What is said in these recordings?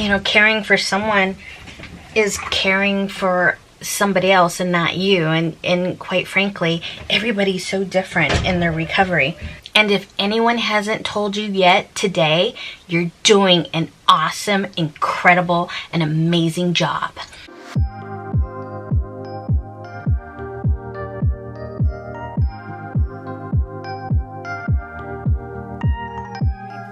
You know, caring for someone is caring for somebody else and not you. And quite frankly, everybody's so different in their recovery. And if anyone hasn't told you yet today, you're doing an awesome, incredible, and amazing job.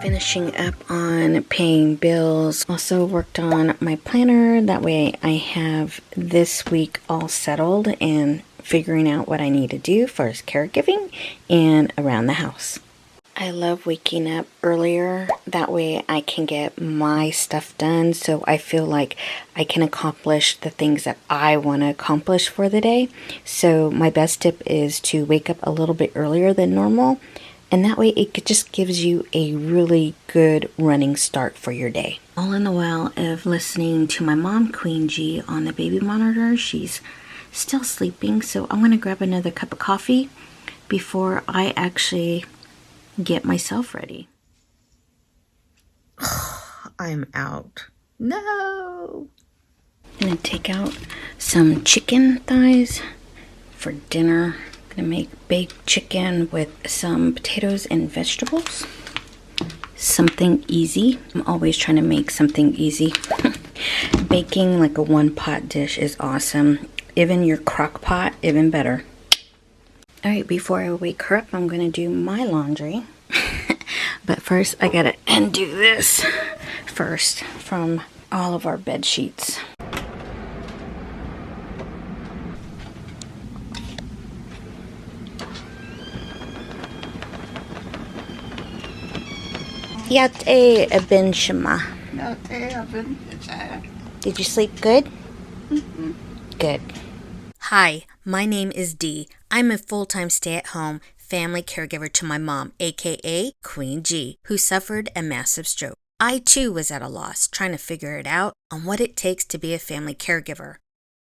Finishing up on paying bills. Also worked on my planner. That way I have this week all settled and figuring out what I need to do for caregiving and around the house. I love waking up earlier. That way I can get my stuff done, so I feel like I can accomplish the things that I want to accomplish for the day. So my best tip is to wake up a little bit earlier than normal. And that way it just gives you a really good running start for your day. All in the while of listening to my mom, Queen G, on the baby monitor. She's still sleeping, so I'm going to grab another cup of coffee before I actually get myself ready. I'm out. No! I'm going to take out some chicken thighs for dinner. Gonna make baked chicken with some potatoes and vegetables. Something easy. I'm always trying to make something easy. Baking like a one-pot dish is awesome. Even your crock pot, even better. Alright, before I wake her up, I'm gonna do my laundry. But first, I gotta undo this first from all of our bed sheets. Yate Ben Shema. Did you sleep good? Mm-hmm. Good. Hi, my name is Dee. I'm a full-time stay-at-home family caregiver to my mom, aka Queen G, who suffered a massive stroke. I too was at a loss trying to figure it out on what it takes to be a family caregiver.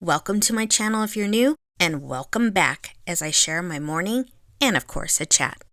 Welcome to my channel if you're new, and welcome back as I share my morning and of course a chat.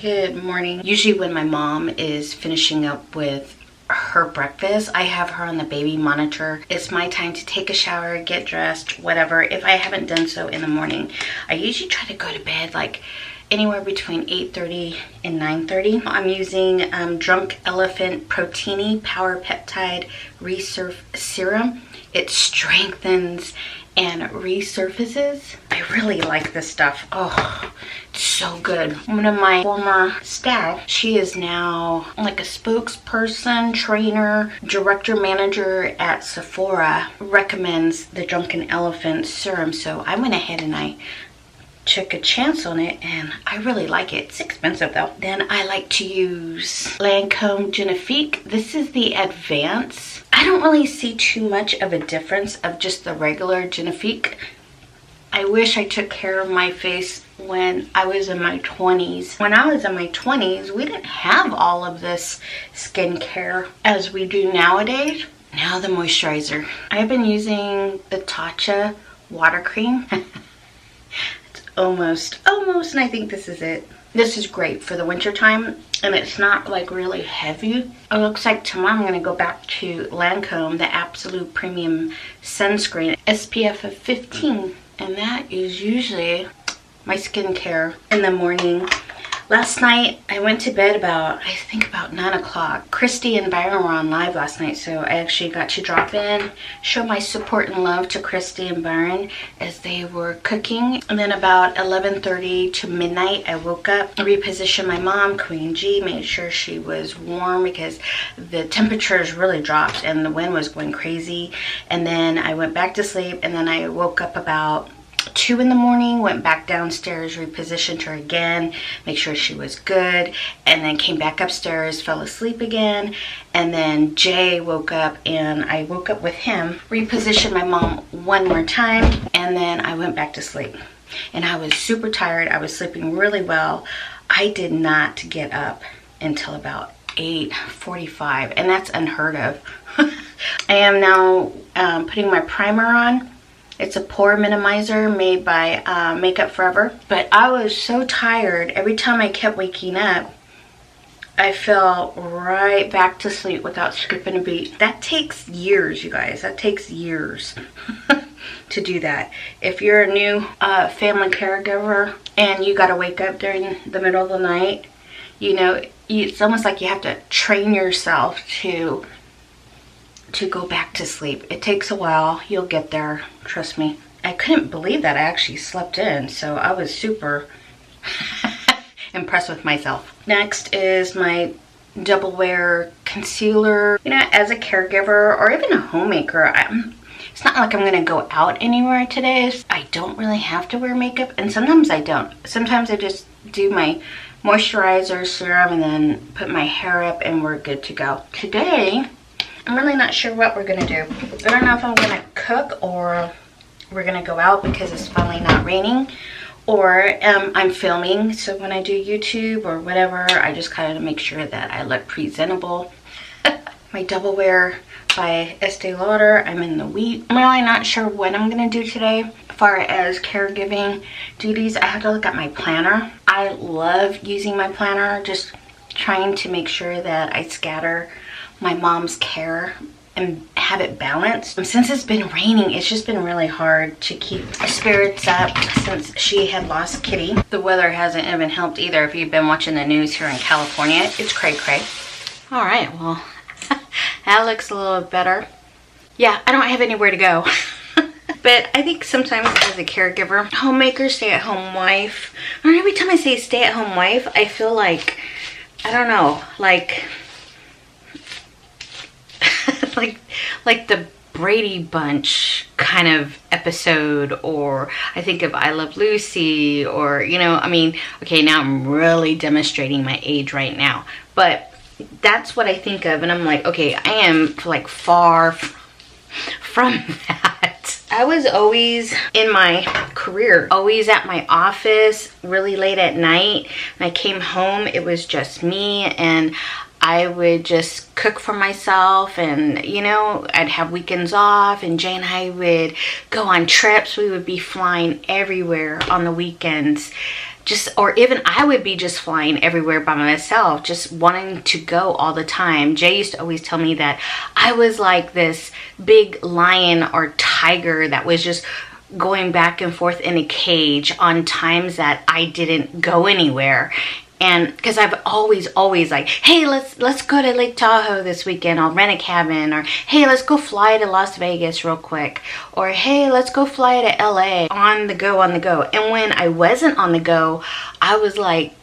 Good morning. Usually when my mom is finishing up with her breakfast, I have her on the baby monitor. It's my time to take a shower, get dressed, whatever. If I haven't done so in the morning, I usually try to go to bed like anywhere between 8:30 and 9:30. I'm using Drunk Elephant Proteini Power Peptide Resurf Serum. It strengthens and resurfaces. I really like this stuff. Oh, it's so good. One of my former staff, she is now like a spokesperson, trainer, director, manager at Sephora, recommends the Drunken Elephant Serum. So I went ahead and I took a chance on it and I really like it. It's expensive though. Then I like to use Lancome Genifique. This is the Advance. I don't really see too much of a difference of just the regular Genifique. I wish I took care of my face when I was in my 20s. When I was in my 20s, we didn't have all of this skincare as we do nowadays. Now the moisturizer. I've been using the Tatcha water cream. Almost, and I think this is it. This is great for the winter time, and it's not like really heavy. It looks like tomorrow I'm going to go back to Lancome, the Absolute Premium Sunscreen, SPF of 15. And that is usually my skincare in the morning. Last night, I went to bed about 9 o'clock. Christy and Byron were on live last night, so I actually got to drop in, show my support and love to Christy and Byron as they were cooking. And then about 11:30 to midnight, I woke up, repositioned my mom, Queen G, made sure she was warm because the temperatures really dropped and the wind was going crazy. And then I went back to sleep, and then I woke up about 2 in the morning, went back downstairs, repositioned her again, make sure she was good, and then came back upstairs, fell asleep again. And then Jay woke up and I woke up with him, repositioned my mom one more time, and then I went back to sleep. And I was super tired. I was sleeping really well. I did not get up until about 8:45, and that's unheard of. I am now putting my primer on. It's a pore minimizer made by Makeup Forever. But I was so tired. Every time I kept waking up, I fell right back to sleep without skipping a beat. That takes years, you guys. That takes years to do that. If you're a new family caregiver and you got to wake up during the middle of the night, you know, it's almost like you have to train yourself to go back to sleep. It takes a while. You'll get there. Trust me. I couldn't believe that I actually slept in, so I was super impressed with myself. Next is my Double Wear Concealer. You know, as a caregiver or even a homemaker, it's not like I'm going to go out anywhere today. I don't really have to wear makeup, and sometimes I don't. Sometimes I just do my moisturizer, serum, and then put my hair up and we're good to go. Today, I'm really not sure what we're gonna do. I don't know if I'm gonna cook or we're gonna go out because it's finally not raining, or I'm filming, so when I do YouTube or whatever, I just kind of make sure that I look presentable. My Double Wear by Estee Lauder. I'm in the wheat. I'm really not sure what I'm gonna do today. As far as caregiving duties, I have to look at my planner. I love using my planner, just trying to make sure that I scatter my mom's care and have it balanced. Since it's been raining, it's just been really hard to keep spirits up since she had lost Kitty. The weather hasn't even helped either. If you've been watching the news here in California, it's cray cray. All right, well, that looks a little better. Yeah, I don't have anywhere to go. But I think sometimes as a caregiver, homemaker, stay-at-home wife, or every time I say stay-at-home wife, I feel like, I don't know, like like the Brady Bunch kind of episode, or I think of I Love Lucy, or, you know, I mean, okay, now I'm really demonstrating my age right now, but that's what I think of, and I'm like, okay, I am like far from that. I was always in my career, always at my office, really late at night. When I came home, it was just me, and I would just cook for myself, and, you know, I'd have weekends off, and Jay and I would go on trips. We would be flying everywhere on the weekends. Or even I would be just flying everywhere by myself, just wanting to go all the time. Jay used to always tell me that I was like this big lion or tiger that was just going back and forth in a cage on times that I didn't go anywhere. And because I've always like, hey, let's go to Lake Tahoe this weekend. I'll rent a cabin. Or, hey, let's go fly to Las Vegas real quick. Or, hey, let's go fly to LA. On the go. And when I wasn't on the go, I was like,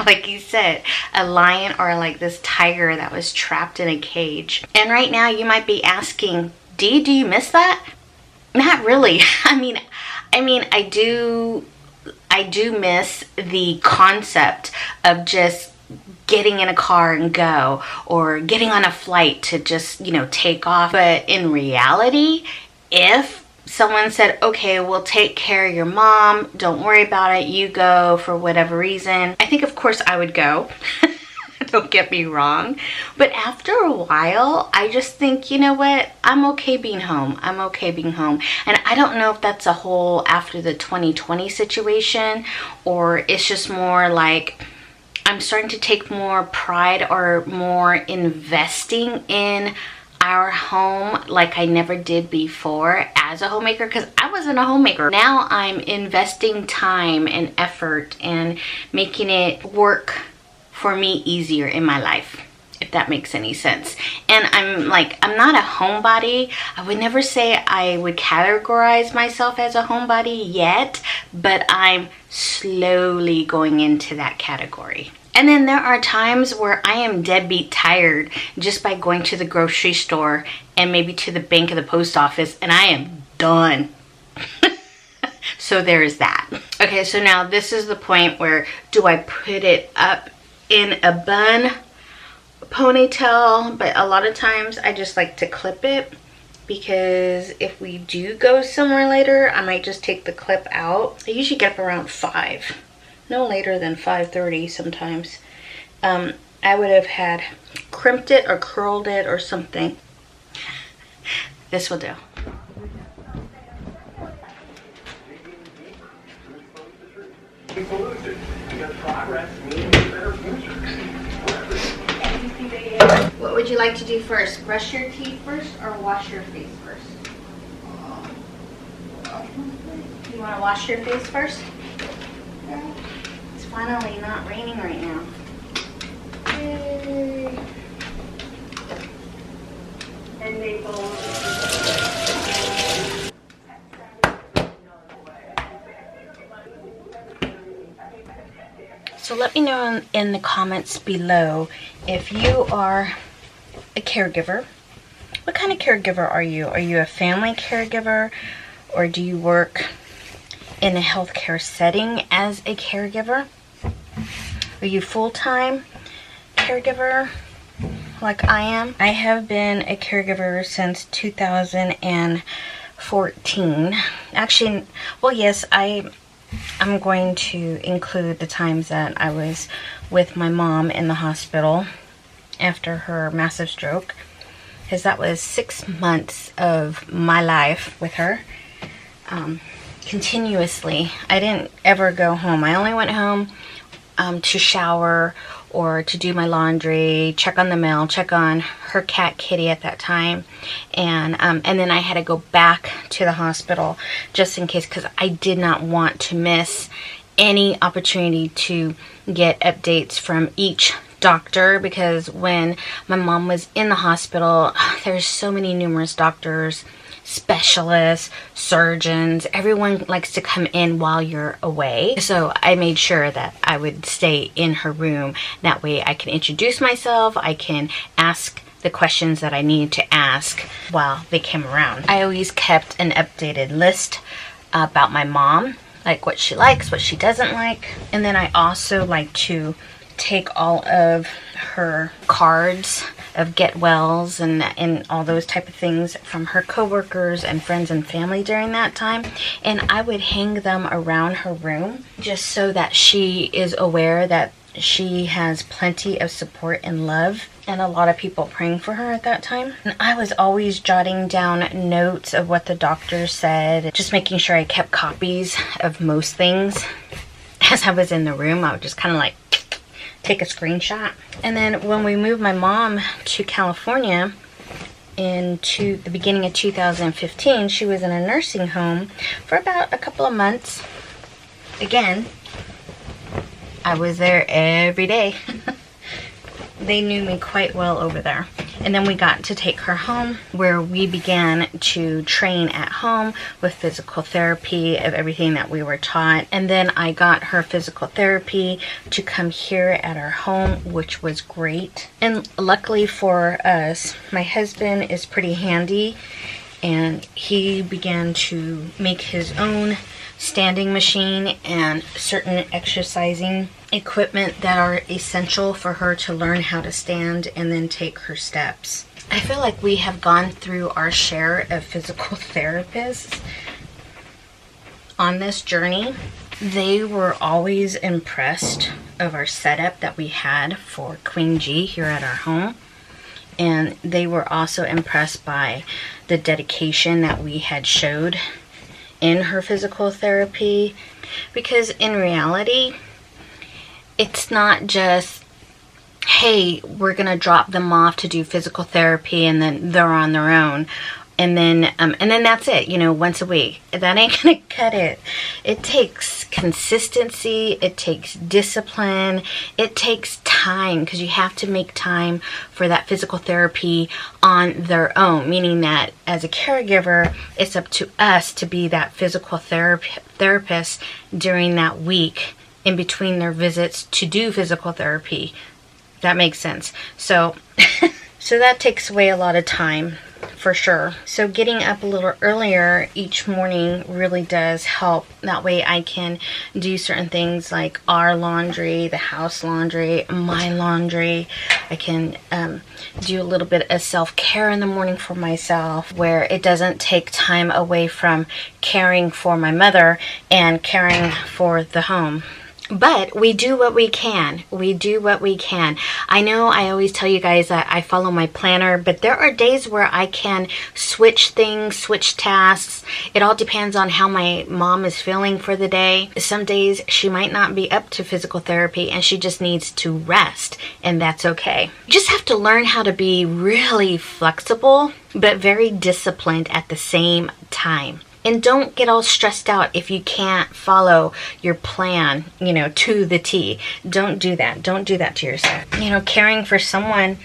like you said, a lion or like this tiger that was trapped in a cage. And right now you might be asking, Dee, do you miss that? Not really. I mean, I do miss the concept of just getting in a car and go, or getting on a flight to just, you know, take off. But in reality, if someone said, okay, we'll take care of your mom, don't worry about it, you go for whatever reason, I think of course I would go. Don't get me wrong. But after a while, I just think, you know what? I'm okay being home. I'm okay being home. And I don't know if that's a whole after the 2020 situation, or it's just more like I'm starting to take more pride or more investing in our home like I never did before as a homemaker, because I wasn't a homemaker. Now I'm investing time and effort and making it work for me easier in my life, if that makes any sense. And I'm not a homebody. I would never say I would categorize myself as a homebody yet, but I'm slowly going into that category. And then there are times where I am deadbeat tired just by going to the grocery store and maybe to the bank or the post office, and I am done. So there's that. Okay, so now this is the point where, do I put it up in a bun, ponytail? But a lot of times I just like to clip it, because if we do go somewhere later, I might just take the clip out. I usually get up around 5. No later than 5:30 sometimes. I would have had crimped it or curled it or something. This will do. What would you like to do first? Brush your teeth first or wash your face first? You want to wash your face first? It's finally not raining right now. Yay. And they both. So let me know in the comments below if you are a caregiver. What kind of caregiver are you? Are you a family caregiver, or do you work in a healthcare setting as a caregiver? Are you full-time caregiver like I am? I have been a caregiver since 2014. Actually, well, yes, I'm going to include the times that I was with my mom in the hospital after her massive stroke, because that was 6 months of my life with her. Continuously. I didn't ever go home. I only went home to shower or to do my laundry, check on the mail, check on her cat Kitty at that time, and then I had to go back to the hospital just in case, because I did not want to miss any opportunity to get updates from each doctor, because when my mom was in the hospital, there's so many numerous doctors, specialists, surgeons. Everyone likes to come in while you're away. So I made sure that I would stay in her room. That way I can introduce myself. I can ask the questions that I need to ask while they came around. I always kept an updated list about my mom, like what she likes, what she doesn't like. And then I also like to take all of her cards of get wells and all those type of things from her coworkers and friends and family during that time, and I would hang them around her room just so that she is aware that she has plenty of support and love and a lot of people praying for her at that time. And I was always jotting down notes of what the doctor said, just making sure I kept copies of most things. As I was in the room, I would just kind of like take a screenshot. And then when we moved my mom to California into the beginning of 2015, she was in a nursing home for about a couple of months. Again, I was there every day. They knew me quite well over there. And then we got to take her home, where we began to train at home with physical therapy of everything that we were taught. And then I got her physical therapy to come here at our home, which was great. And luckily for us, my husband is pretty handy, and he began to make his own standing machine and certain exercising equipment that are essential for her to learn how to stand and then take her steps. I feel like we have gone through our share of physical therapists on this journey. They were always impressed of our setup that we had for Queen G here at our home. And they were also impressed by the dedication that we had showed in her physical therapy. Because in reality, it's not just, hey, we're gonna drop them off to do physical therapy and then they're on their own. And then that's it, you know, once a week. That ain't gonna cut it. It takes consistency, it takes discipline, it takes time, because you have to make time for that physical therapy on their own. Meaning that as a caregiver, it's up to us to be that physical therapist during that week in between their visits to do physical therapy. That makes sense. So, so that takes away a lot of time. For sure. So getting up a little earlier each morning really does help. That way I can do certain things like our laundry, the house laundry, my laundry. I can do a little bit of self-care in the morning for myself, where it doesn't take time away from caring for my mother and caring for the home. But we do what we can. We do what we can. I know I always tell you guys that I follow my planner, but there are days where I can switch things, switch tasks. It all depends on how my mom is feeling for the day. Some days she might not be up to physical therapy and she just needs to rest, and that's okay. You just have to learn how to be really flexible, but very disciplined at the same time. And don't get all stressed out if you can't follow your plan, you know, to the T. Don't do that. Don't do that to yourself. You know, caring for someone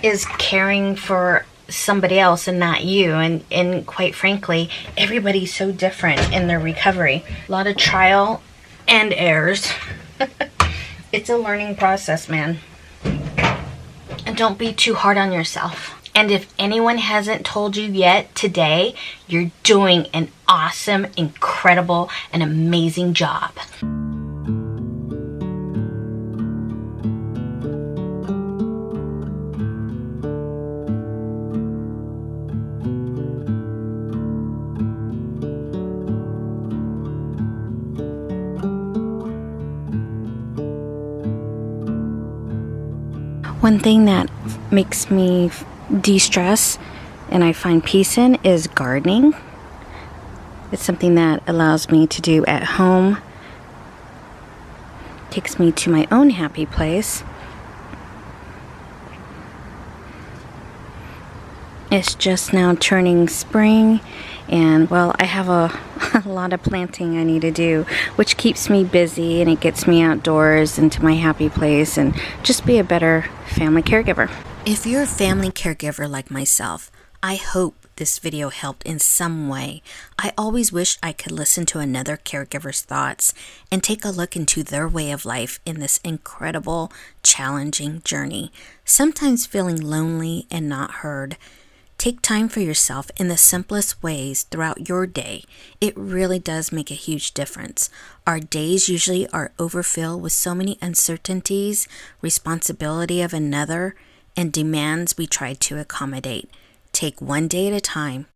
is caring for somebody else and not you. And quite frankly, everybody's so different in their recovery. A lot of trial and errors. It's a learning process, man. And don't be too hard on yourself. And if anyone hasn't told you yet today, you're doing an awesome, incredible, and amazing job. One thing that makes me de-stress and I find peace in is gardening. It's something that allows me to do at home. Takes me to my own happy place. It's just now turning spring, and well, I have a lot of planting I need to do, which keeps me busy and it gets me outdoors into my happy place and just be a better family caregiver. If you're a family caregiver like myself, I hope this video helped in some way. I always wish I could listen to another caregiver's thoughts and take a look into their way of life in this incredible, challenging journey. Sometimes feeling lonely and not heard. Take time for yourself in the simplest ways throughout your day. It really does make a huge difference. Our days usually are overfilled with so many uncertainties, responsibility of another, and demands we try to accommodate. Take one day at a time.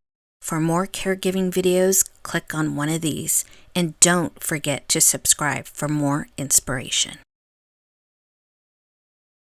For more caregiving videos, click on one of these. And don't forget to subscribe for more inspiration.